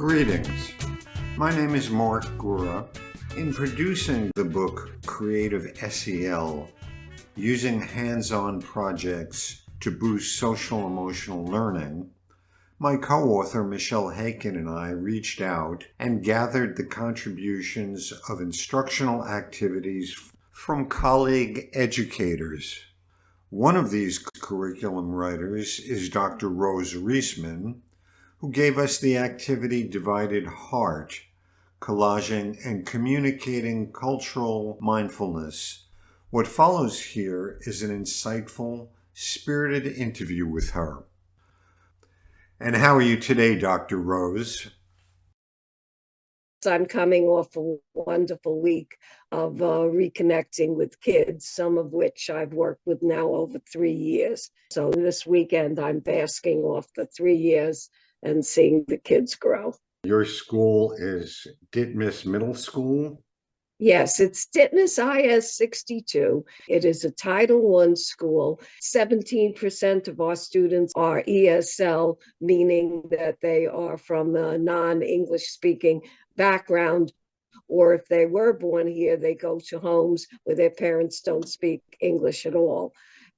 Greetings. My name is Mark Gura. In producing the book Creative SEL, using hands-on projects to boost social-emotional learning, my co-author Michelle Haken and I reached out and gathered the contributions of instructional activities from colleague educators. One of these curriculum writers is Dr. Rose Reisman, who gave us the activity Divided Heart, collaging and communicating cultural mindfulness. What follows here is an insightful, spirited interview with her. And how are you today, Dr. Rose? I'm coming off a wonderful week of reconnecting with kids, some of which I've worked with now over 3 years. So this weekend, I'm basking off the 3 years and seeing the kids grow. Your school is Ditmas Middle School? Yes, it's Ditmas IS 62. It is a Title I school. 17% of our students are ESL, meaning that they are from a non-English speaking background, or if they were born here, they go to homes where their parents don't speak English at all.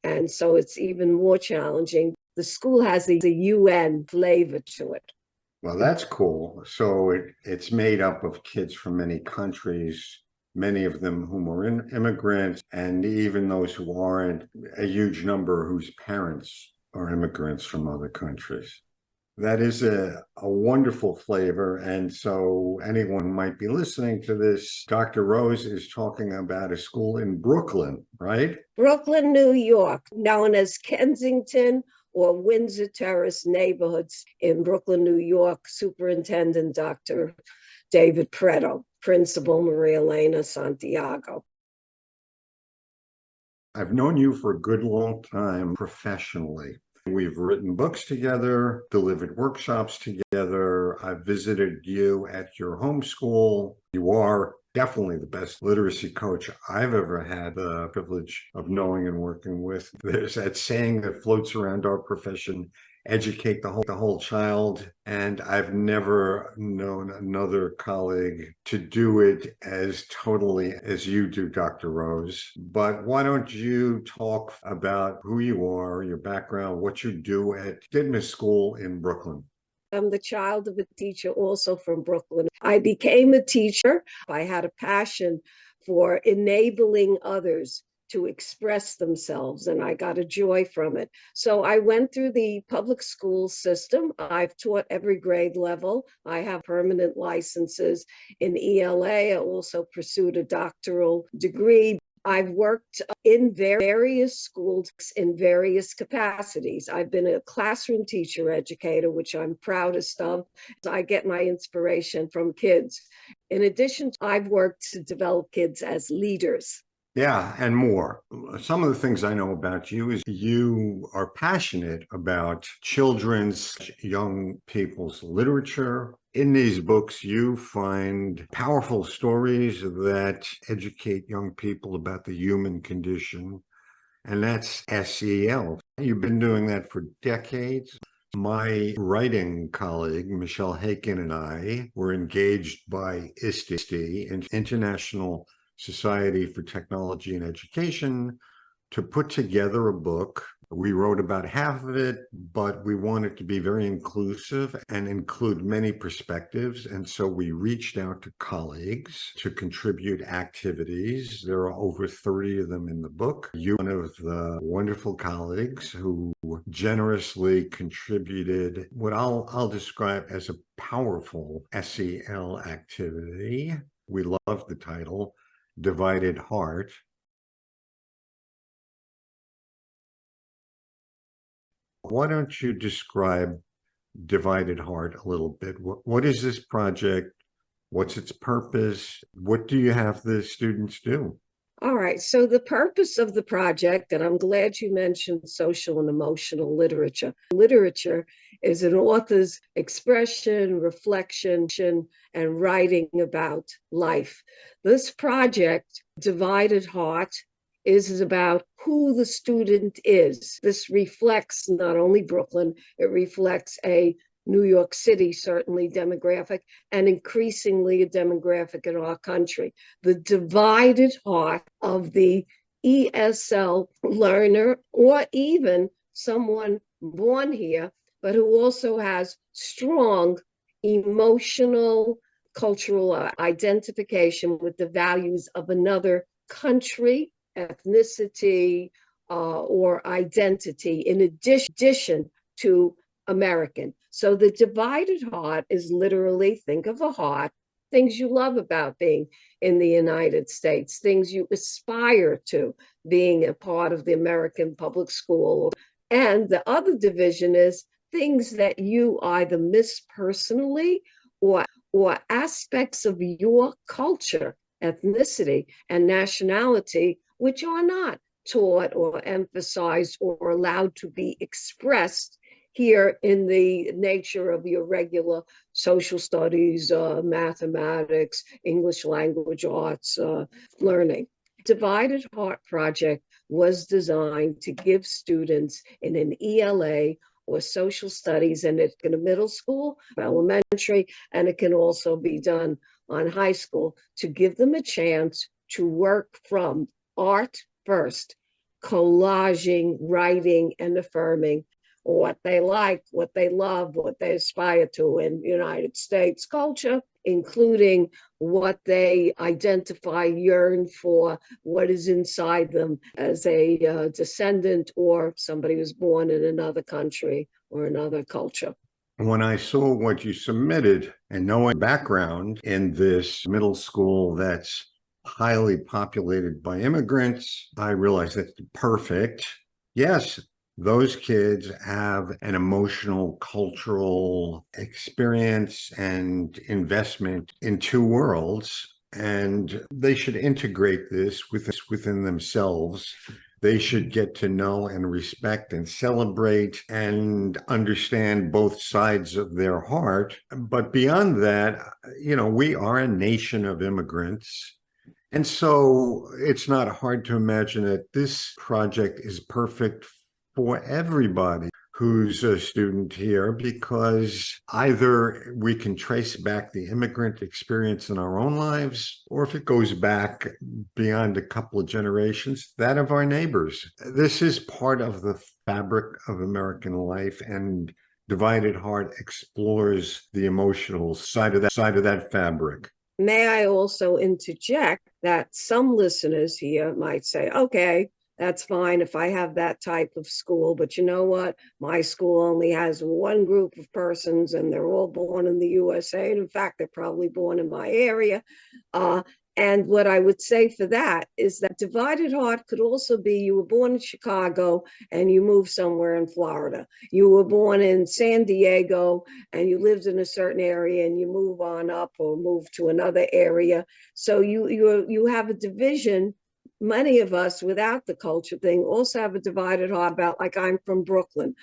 And so it's even more challenging. The school has a UN flavor to it. Well, that's cool. So it's made up of kids from many countries, many of them whom are immigrants, and even those who aren't, a huge number whose parents are immigrants from other countries. That is a wonderful flavor. And so anyone who might be listening to this, Dr. Rose is talking about a school in Brooklyn, right? Brooklyn, New York, known as Kensington or Windsor Terrace neighborhoods in Brooklyn, New York. Superintendent Dr. David Preto, Principal Maria Elena Santiago. I've known you for a good long time professionally. We've written books together, delivered workshops together. I've visited you at your homeschool. You are definitely the best literacy coach I've ever had the privilege of knowing and working with. There's that saying that floats around our profession, educate the whole child. And I've never known another colleague to do it as totally as you do, Dr. Rose. But why don't you talk about who you are, your background, what you do at Ditmas School in Brooklyn? I'm the child of a teacher also from Brooklyn. I became a teacher. I had a passion for enabling others to express themselves, and I got a joy from it. So I went through the public school system. I've taught every grade level. I have permanent licenses in ELA. I also pursued a doctoral degree. I've worked in various schools in various capacities. I've been a classroom teacher educator, which I'm proudest of. I get my inspiration from kids. In addition, I've worked to develop kids as leaders. Yeah, and more. Some of the things I know about you is you are passionate about children's, young people's literature. In these books, you find powerful stories that educate young people about the human condition, and that's SEL. You've been doing that for decades. My writing colleague, Michelle Haken, and I were engaged by ISTE, International Society for Technology and Education, to put together a book. We wrote about half of it, but we wanted to be very inclusive and include many perspectives. And so we reached out to colleagues to contribute activities. There are over 30 of them in the book. You're one of the wonderful colleagues who generously contributed what I'll describe as a powerful SEL activity. We love the title, Divided Heart. Why don't you describe Divided Heart a little bit? What is this project? What's its purpose? What do you have the students do? All right. So the purpose of the project, and I'm glad you mentioned social and emotional literature. Literature is an author's expression, reflection, and writing about life. This project, Divided Heart, is about who the student is. This reflects not only Brooklyn, it reflects a New York City, certainly demographic, and increasingly a demographic in our country. The divided heart of the ESL learner, or even someone born here, but who also has strong emotional, cultural identification with the values of another country, ethnicity, or identity, in addition to American. So the divided heart is literally, think of a heart, things you love about being in the United States, things you aspire to, being a part of the American public school. And the other division is things that you either miss personally, or aspects of your culture, ethnicity, and nationality, which are not taught or emphasized or allowed to be expressed here in the nature of your regular social studies, mathematics, English language arts learning. Divided Heart Project was designed to give students in an ELA or social studies, and it's in a middle school, elementary, and it can also be done on high school, to give them a chance to work from art first, collaging, writing, and affirming what they like, what they love, what they aspire to in United States culture, including what they identify, yearn for, what is inside them as a descendant or somebody who's born in another country or another culture. When I saw what you submitted and knowing background in this middle school that's highly populated by immigrants, I realized that's perfect. Yes, those kids have an emotional, cultural experience and investment in two worlds, and they should integrate this within themselves. They should get to know and respect and celebrate and understand both sides of their heart. But beyond that, we are a nation of immigrants. And so it's not hard to imagine that this project is perfect for everybody who's a student here, because either we can trace back the immigrant experience in our own lives, or if it goes back beyond a couple of generations, that of our neighbors. This is part of the fabric of American life, and Divided Heart explores the emotional side of that fabric. May I also interject that some listeners here might say, okay, that's fine if I have that type of school, but you know what? My school only has one group of persons and they're all born in the USA. And in fact, they're probably born in my area. And what I would say for that is that Divided Heart could also be, you were born in Chicago and you moved somewhere in Florida. You were born in San Diego and you lived in a certain area and you move on up or move to another area. So you have a division. Many of us without the culture thing also have a divided heart about, like, I'm from Brooklyn.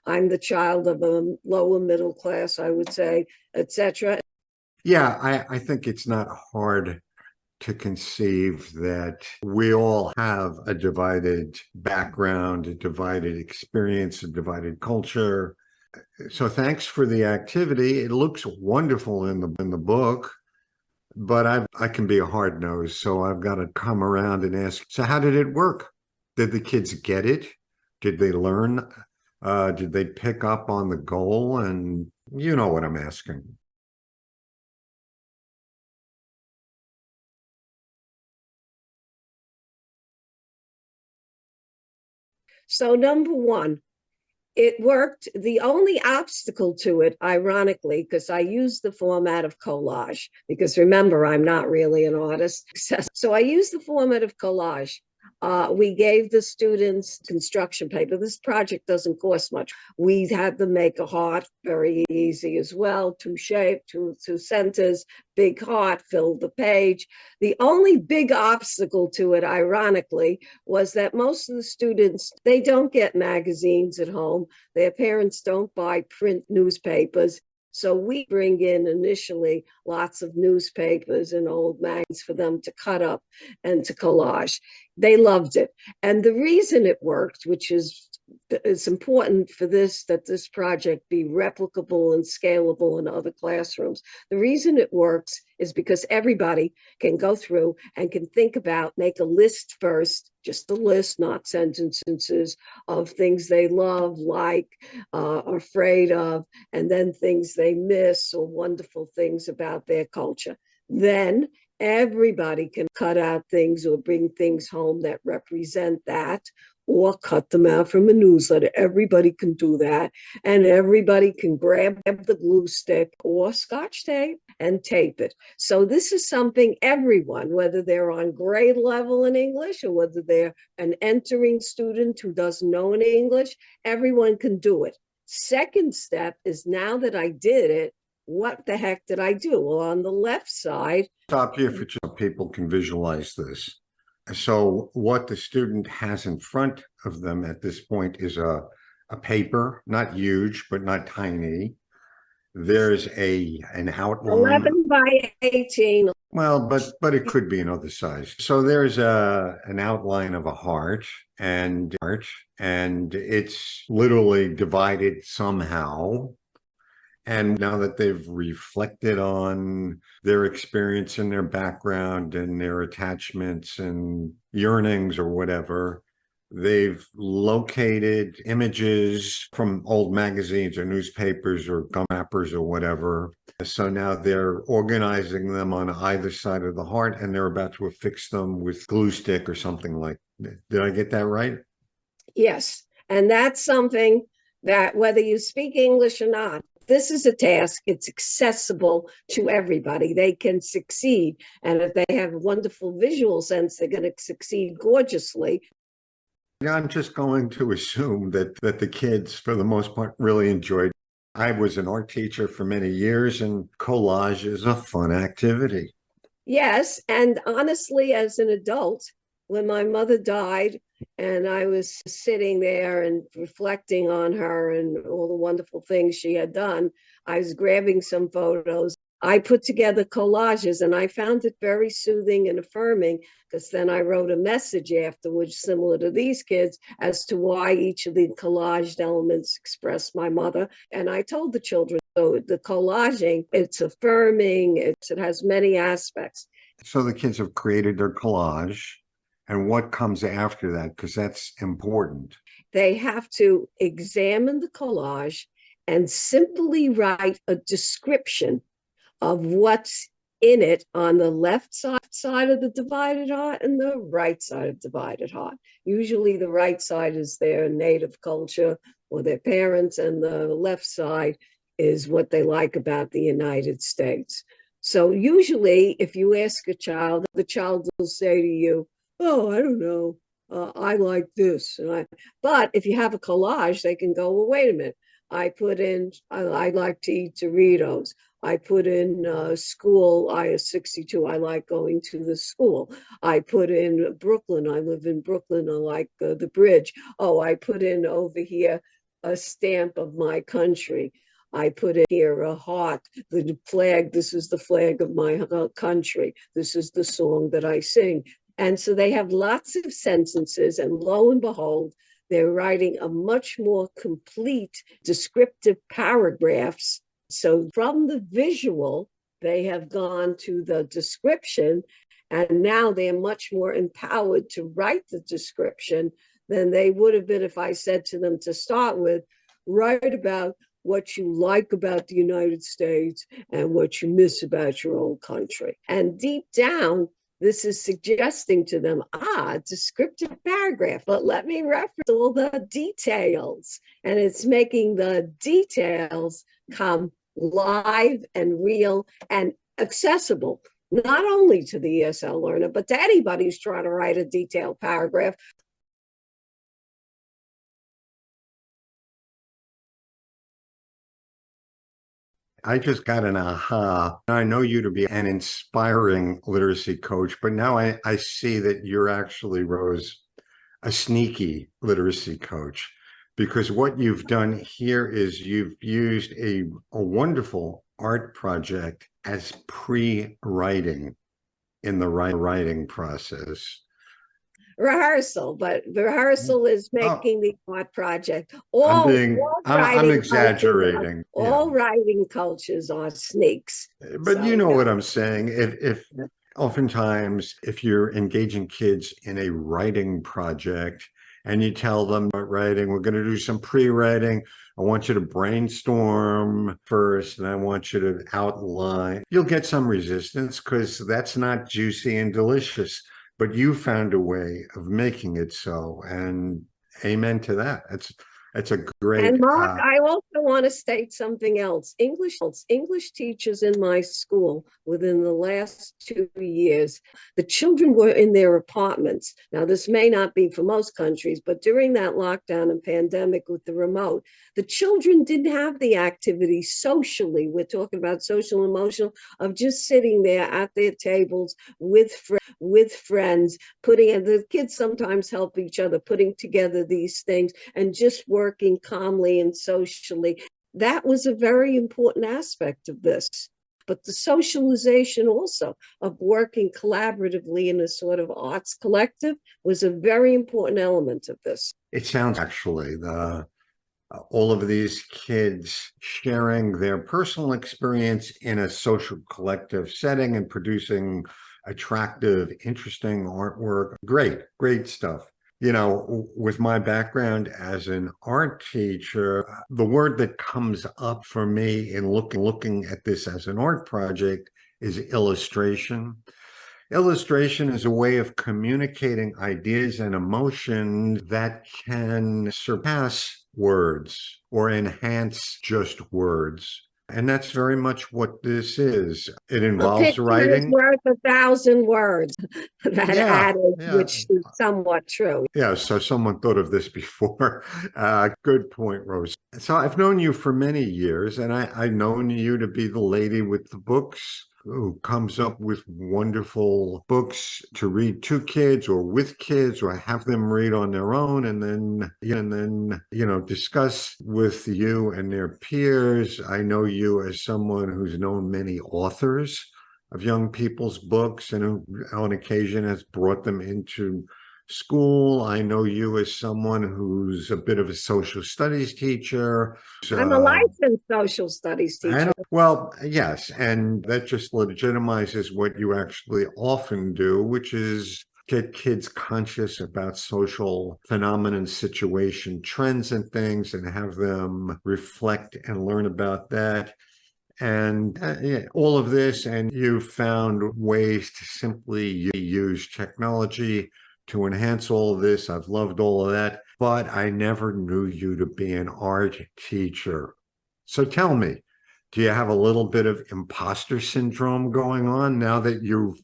I'm the child of a lower middle class, I would say, etc. Yeah, I think it's not hard to conceive that we all have a divided background, a divided experience, a divided culture. So thanks for the activity. It looks wonderful in the book, but I can be a hard nose, so I've got to come around and ask, so how did it work? Did the kids get it? Did they learn? Did they pick up on the goal? And you know what I'm asking. So number one, it worked. The only obstacle to it, ironically, because I used the format of collage, because remember, I'm not really an artist. So I used the format of collage. We gave the students construction paper. This project doesn't cost much. We had them make a heart, very easy as well, two shape, two centers, big heart, filled the page. The only big obstacle to it, ironically, was that most of the students, they don't get magazines at home. Their parents don't buy print newspapers. So we bring in initially lots of newspapers and old magazines for them to cut up and to collage. They loved it. And the reason it worked, which is it's important for that this project be replicable and scalable in other classrooms. The reason it works is because everybody can go through and can think about, make a list first, just a list, not sentences, of things they love, like, are afraid of, and then things they miss or wonderful things about their culture. Then everybody can cut out things or bring things home that represent that, or cut them out from a newsletter. Everybody can do that. And everybody can grab the glue stick or Scotch tape and tape it. So this is something everyone, whether they're on grade level in English or whether they're an entering student who doesn't know any English, everyone can do it. Second step is, now that I did it, what the heck did I do? Well, on the left side, Stop you for just people can visualize this. So what the student has in front of them at this point is a paper, not huge, but not tiny. There's an outline. 11 by 18. Well, but it could be another size. So there's an outline of a heart, and it's literally divided somehow. And now that they've reflected on their experience and their background and their attachments and yearnings or whatever, they've located images from old magazines or newspapers or gum wrappers or whatever. So now they're organizing them on either side of the heart, and they're about to affix them with glue stick or something like that. Did I get that right? Yes. And that's something that, whether you speak English or not, this is a task. It's accessible to everybody. They can succeed. And if they have a wonderful visual sense, they're going to succeed gorgeously. Yeah, I'm just going to assume that the kids, for the most part, really enjoyed. I was an art teacher for many years, and collage is a fun activity. Yes. And honestly, as an adult, when my mother died and I was sitting there and reflecting on her and all the wonderful things she had done, I was grabbing some photos. I put together collages, and I found it very soothing and affirming, because then I wrote a message afterwards similar to these kids as to why each of the collaged elements expressed my mother. And I told the children, so the collaging, it's affirming, it has many aspects. So the kids have created their collage, and what comes after that? Because that's important. They have to examine the collage and simply write a description of what's in it on the left side of the divided heart and the right side of divided heart. Usually the right side is their native culture or their parents, and the left side is what they like about the United States. So usually if you ask a child, the child will say to you, oh, I don't know, I like this. But if you have a collage, they can go, well, wait a minute. I like to eat Doritos. I put in school, IS-62, I like going to the school. I put in Brooklyn, I live in Brooklyn, I like the bridge. Oh, I put in over here a stamp of my country. I put in here a heart, the flag, this is the flag of my country. This is the song that I sing. And so they have lots of sentences, and lo and behold, they're writing a much more complete descriptive paragraphs. So from the visual, they have gone to the description, and now they're much more empowered to write the description than they would have been if I said to them to start with, write about what you like about the United States and what you miss about your own country. And deep down, this is suggesting to them, descriptive paragraph, but let me reference all the details. And it's making the details come live and real and accessible, not only to the ESL learner, but to anybody who's trying to write a detailed paragraph. I just got an aha. I know you to be an inspiring literacy coach, but now I see that you're actually, Rose, a sneaky literacy coach. because what you've done here is you've used a wonderful art project as pre-writing in the writing process. Rehearsal, but rehearsal is Oh, making the art project. I'm exaggerating. Yeah. All writing cultures are snakes. But you So know no. what I'm saying. If oftentimes if you're engaging kids in a writing project and you tell them about writing, we're going to do some pre-writing. I want you to brainstorm first, and I want you to outline. You'll get some resistance because that's not juicy and delicious. But you found a way of making it so, and amen to that. It's a great And Mark, I also want to state something else. English teachers in my school within the last 2 years, the children were in their apartments. Now, this may not be for most countries, but during that lockdown and pandemic with the remote, the children didn't have the activity socially. We're talking about social, emotional, of just sitting there at their tables with friends, and the kids sometimes help each other, putting together these things and just working calmly and socially. That was a very important aspect of this. But the socialization also of working collaboratively in a sort of arts collective was a very important element of this. It sounds actually the all of these kids sharing their personal experience in a social collective setting and producing attractive, interesting artwork. Great stuff. You know, with my background as an art teacher, the word that comes up for me in looking at this as an art project is illustration. Illustration is a way of communicating ideas and emotions that can surpass words or enhance just words. And that's very much what this is. It A involves picture is writing. worth 1,000 words. That Yeah, adage, yeah, which is somewhat true. yeah. So someone thought of this before. Good point, Rose. So I've known you for many years, and I've known you to be the lady with the books who comes up with wonderful books to read to kids or with kids or have them read on their own and then discuss with you and their peers. I know you as someone who's known many authors of young people's books and who on occasion has brought them into school. I know you as someone who's a bit of a social studies teacher. I'm a Uh, licensed social studies teacher. well, yes, and that just legitimizes what you actually often do, which is get kids conscious about social phenomenon, situation, trends, and things, and have them reflect and learn about that. And yeah, all of this, and you've found ways to simply use technology to enhance all of this. I've loved all of that, but I never knew you to be an art teacher. So tell me, do you have a little bit of imposter syndrome going on now that you've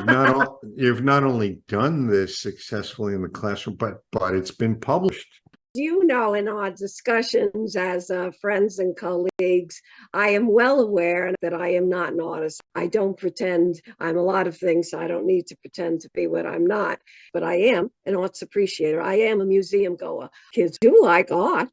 not only done this successfully in the classroom, but it's been published? You know, in our discussions as friends and colleagues, I am well aware that I am not an artist. I don't pretend I'm a lot of things. So I don't need to pretend to be what I'm not, but I am an arts appreciator. I am a museum goer. Kids do like art,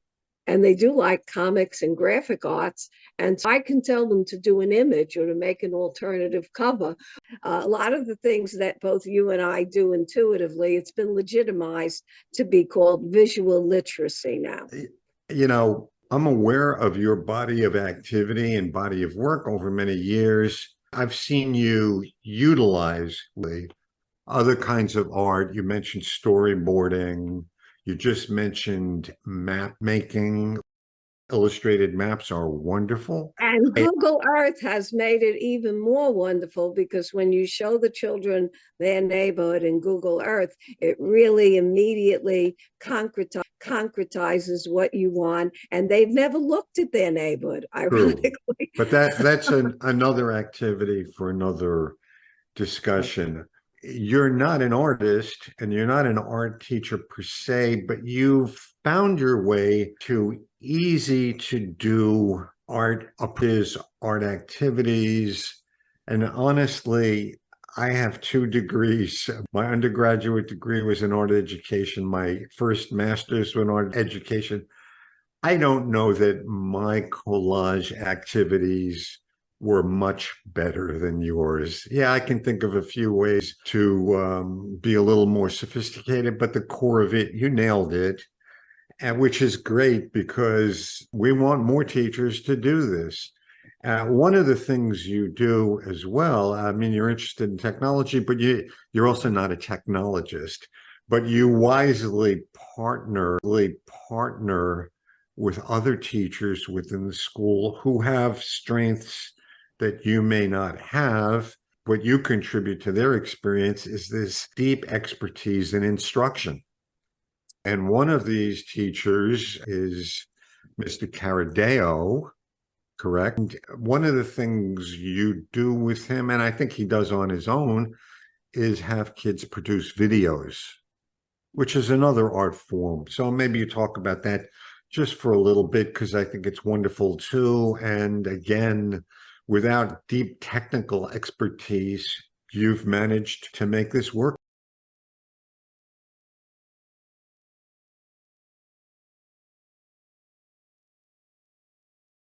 and they do like comics and graphic arts. And so I can tell them to do an image or to make an alternative cover. A lot of the things that both you and I do intuitively, it's been legitimized to be called visual literacy now. You know, I'm aware of your body of activity and body of work over many years. I've seen you utilize other kinds of art. You mentioned storyboarding. You just mentioned map making. Illustrated maps are wonderful. And Google Earth has made it even more wonderful because when you show the children their neighborhood in Google Earth, it really immediately concretizes what you want. And they've never looked at their neighborhood, True. ironically. But that's another activity for another discussion. You're not an artist and you're not an art teacher per se, but you've found your way to easy to do art activities. And honestly, I have 2 degrees. My undergraduate degree was in art education. My first master's was in art education. I don't know that my collage activities were much better than yours. Yeah, I can think of a few ways to be a little more sophisticated, but the core of it, you nailed it, and which is great because we want more teachers to do this. One of the things you do as well, I mean, you're interested in technology, but you're also not a technologist, but you wisely partner with other teachers within the school who have strengths that you may not have. What you contribute to their experience is this deep expertise in instruction. And one of these teachers is Mr. Caradeo, correct? And one of the things you do with him, and I think he does on his own, is have kids produce videos, which is another art form. So maybe you talk about that just for a little bit, because I think it's wonderful too. And again, without deep technical expertise, you've managed to make this work.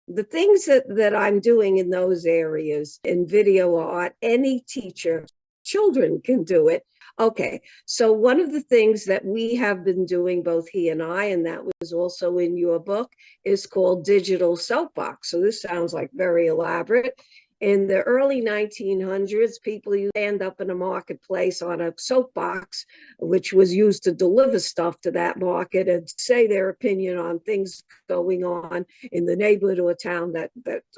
The things that I'm doing in those areas in video art, any teacher, children can do it. Okay, so one of the things that we have been doing, both he and I, and that was also in your book, is called Digital Soapbox. So this sounds like very elaborate. In the early 1900s, people used to stand up in a marketplace on a soapbox, which was used to deliver stuff to that market and say their opinion on things going on in the neighborhood or town that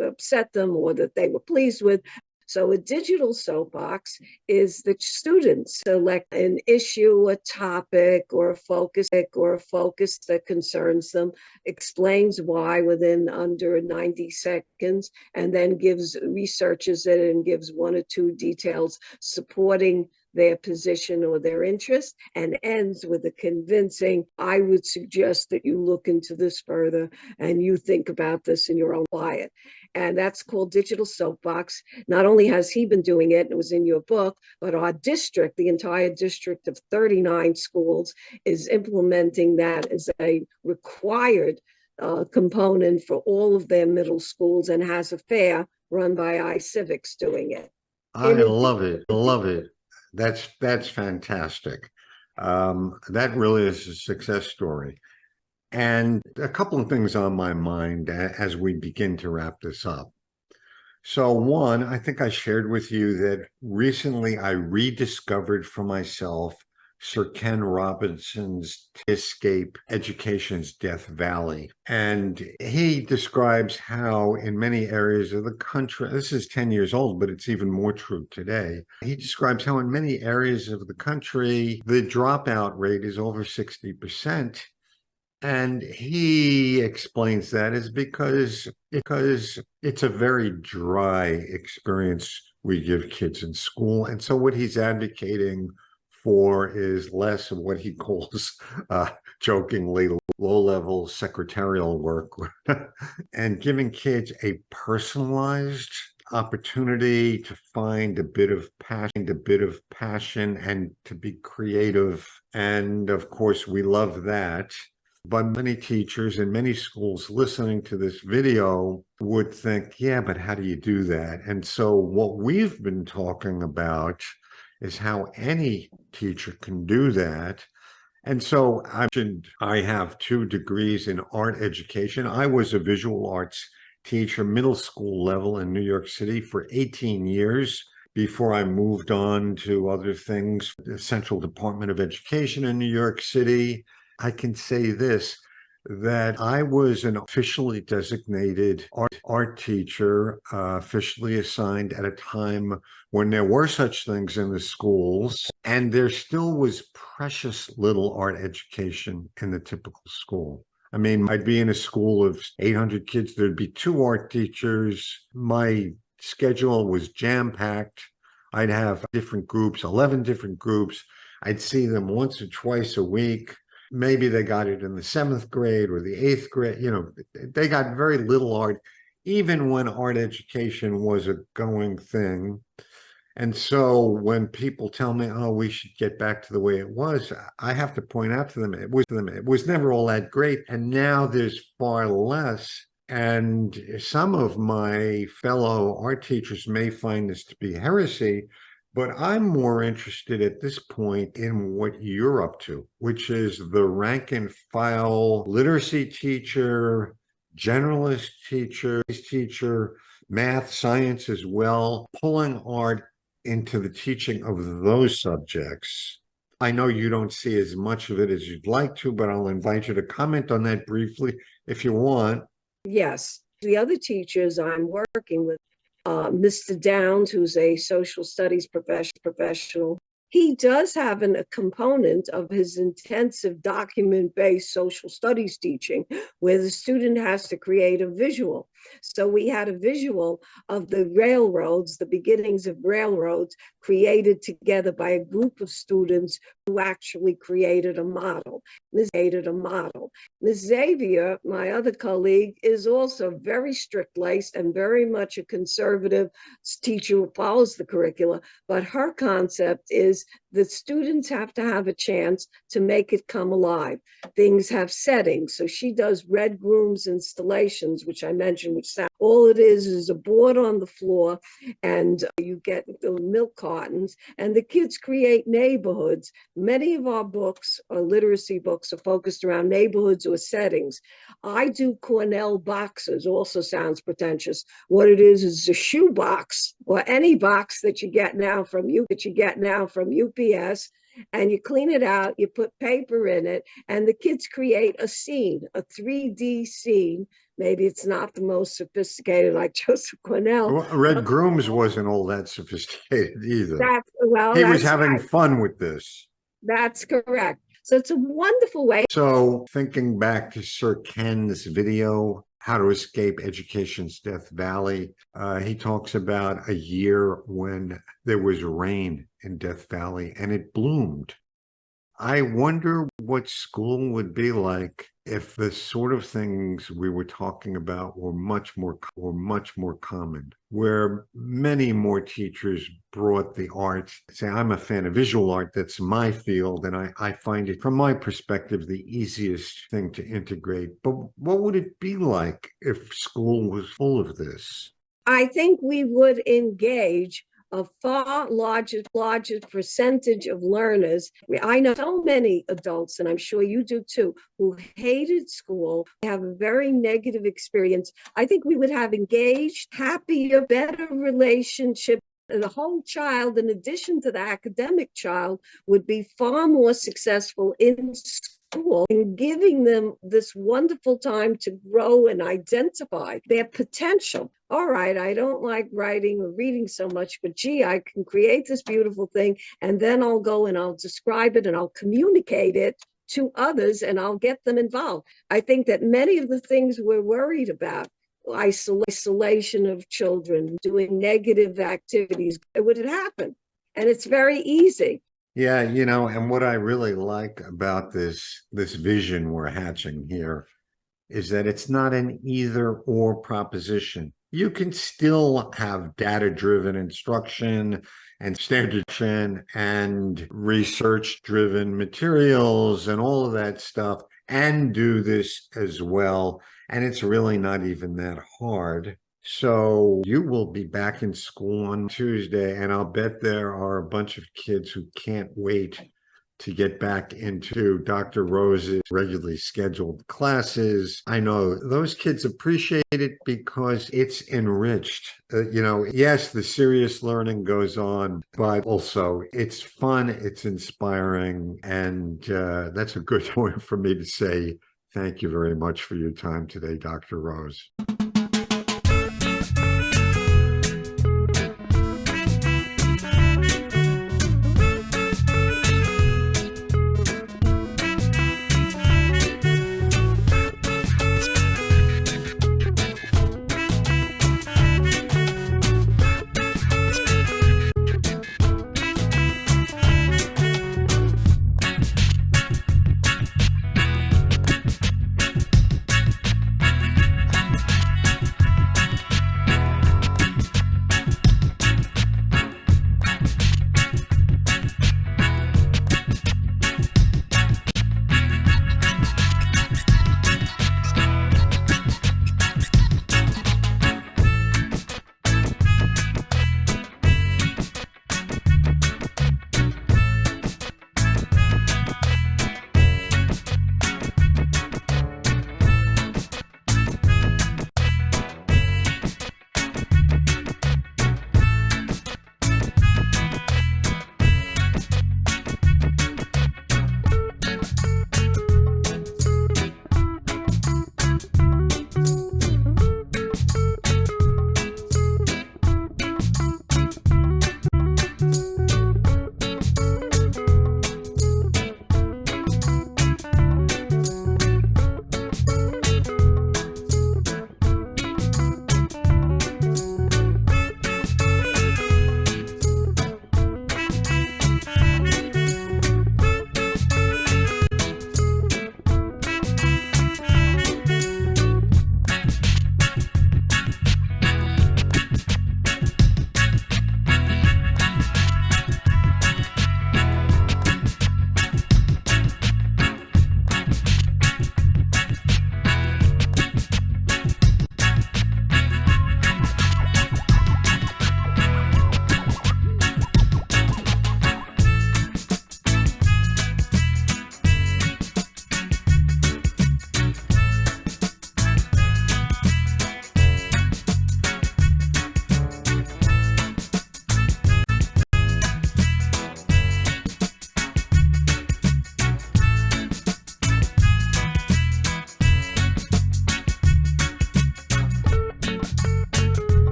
upset them or that they were pleased with. So a digital soapbox is the students select an issue, a topic, or a focus that concerns them, explains why within under 90 seconds, and then researches it and gives 1 or 2 details supporting their position or their interest, and ends with a convincing, I would suggest that you look into this further and you think about this in your own life. And that's called Digital Soapbox. Not only has he been doing it, and it was in your book, but our district, the entire district of 39 schools, is implementing that as a required component for all of their middle schools, and has a fair run by iCivics doing it. I love it. Love it. That's fantastic. That really is a success story. And a couple of things on my mind as we begin to wrap this up. So one, I think I shared with you that recently I rediscovered for myself Sir Ken Robinson's Escape Education's Death Valley. And he describes how in many areas of the country, this is 10 years old, but it's even more true today. He describes how in many areas of the country, the dropout rate is over 60%. And he explains that is because it's a very dry experience we give kids in school. And so what he's advocating for is less of what he calls jokingly low-level secretarial work and giving kids a personalized opportunity to find a bit of passion and to be creative. And of course, we love that. But many teachers in many schools listening to this video would think, yeah, but how do you do that? And so what we've been talking about is how any teacher can do that. And so I mentioned I have 2 degrees in art education. I was a visual arts teacher, middle school level in New York City for 18 years before I moved on to other things, the Central Department of Education in New York City. I can say this, that I was an officially designated art teacher, officially assigned at a time when there were such things in the schools, and there still was precious little art education in the typical school. I mean, I'd be in a school of 800 kids, there'd be 2 art teachers. My schedule was jam-packed. I'd have different groups, 11 different groups. I'd see them once or twice a week. Maybe they got it in the 7th grade or the 8th grade. You know, they got very little art, even when art education was a going thing. And so when people tell me, oh, we should get back to the way it was, I have to point out to them, it was never all that great. And now there's far less. And some of my fellow art teachers may find this to be heresy, but I'm more interested at this point in what you're up to, which is the rank and file literacy teacher, generalist teacher, math, science as well, pulling art into the teaching of those subjects. I know you don't see as much of it as you'd like to, but I'll invite you to comment on that briefly if you want. Yes, the other teachers I'm working with, Mr. Downs, who's a social studies professional, he does have a component of his intensive document-based social studies teaching where the student has to create a visual. So we had a visual of the railroads, the beginnings of railroads, created together by a group of students who actually created a model. Ms. Xavier, my other colleague, is also very strict-laced and very much a conservative teacher who follows the curricula, but her concept is the students have to have a chance to make it come alive. Things have settings. So she does Red Grooms installations, which I mentioned, which all it is a board on the floor, and you get the milk cartons, and the kids create neighborhoods. Many of our books, or literacy books, are focused around neighborhoods or settings. I do Cornell boxes, also sounds pretentious. What it is a shoe box, or any box that you get now from UPS, and you clean it out, you put paper in it, and the kids create a scene, a 3D scene. Maybe it's not the most sophisticated like Joseph Cornell. Well, Red Grooms wasn't all that sophisticated either. Well, He was having fun with this. That's correct. So it's a wonderful way. So thinking back to Sir Ken's video, How to Escape Education's Death Valley, he talks about a year when there was rain in Death Valley and it bloomed. I wonder what school would be like if the sort of things we were talking about were much more common, where many more teachers brought the arts. Say, I'm a fan of visual art, that's my field, and I find it, from my perspective, the easiest thing to integrate. But what would it be like if school was full of this? I think we would engage a far larger percentage of learners. I know so many adults, and I'm sure you do too, who hated school, have a very negative experience. I think we would have engaged, happier, better relationship. The whole child, in addition to the academic child, would be far more successful in school and giving them this wonderful time to grow and identify their potential. All right, I don't like writing or reading so much, but gee, I can create this beautiful thing, and then I'll go and I'll describe it and I'll communicate it to others and I'll get them involved. I think that many of the things we're worried about, isolation of children, doing negative activities, it would happen. And it's very easy. Yeah, and what I really like about this vision we're hatching here is that it's not an either or proposition. You can still have data-driven instruction and standardization and research-driven materials and all of that stuff and do this as well. And it's really not even that hard. So you will be back in school on Tuesday, and I'll bet there are a bunch of kids who can't wait to get back into Dr. Rose's regularly scheduled classes. I know those kids appreciate it because it's enriched. Yes, the serious learning goes on, but also it's fun, it's inspiring, and that's a good point for me to say thank you very much for your time today, Dr. Rose.